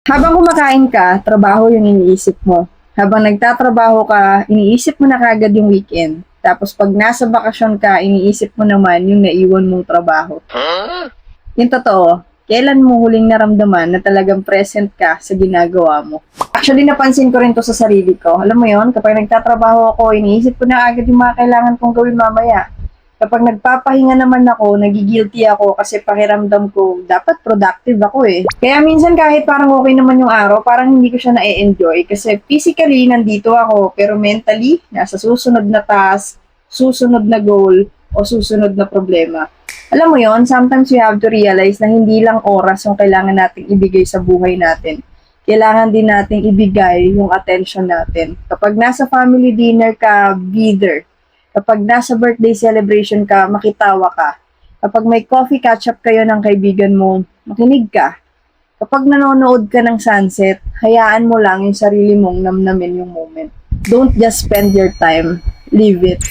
Habang kumakain ka, trabaho yung iniisip mo. Habang nagtatrabaho ka, iniisip mo na kagad yung weekend. Tapos pag nasa bakasyon ka, iniisip mo naman yung naiwan mong trabaho. Yung totoo, kailan mo huling naramdaman na talagang present ka sa ginagawa mo? Actually, napansin ko rin to sa sarili ko. Alam mo yon, kapag nagtatrabaho ako, iniisip ko na agad yung mga kailangan kong gawin mamaya. Kapag nagpapahinga naman ako, nagigilty ako kasi pakiramdam ko, dapat productive ako eh. Kaya minsan kahit parang okay naman yung araw, parang hindi ko siya na-enjoy kasi physically nandito ako, pero mentally, nasa susunod na task, susunod na goal, o susunod na problema. Alam mo yon, sometimes you have to realize na hindi lang oras yung kailangan nating ibigay sa buhay natin. Kailangan din nating ibigay yung attention natin. Kapag nasa family dinner ka, be there. Kapag nasa birthday celebration ka, makitawa ka. Kapag may coffee catch-up kayo ng kaibigan mo, makinig ka. Kapag nanonood ka ng sunset, hayaan mo lang yung sarili mong namnamin yung moment. Don't just spend your time, live it.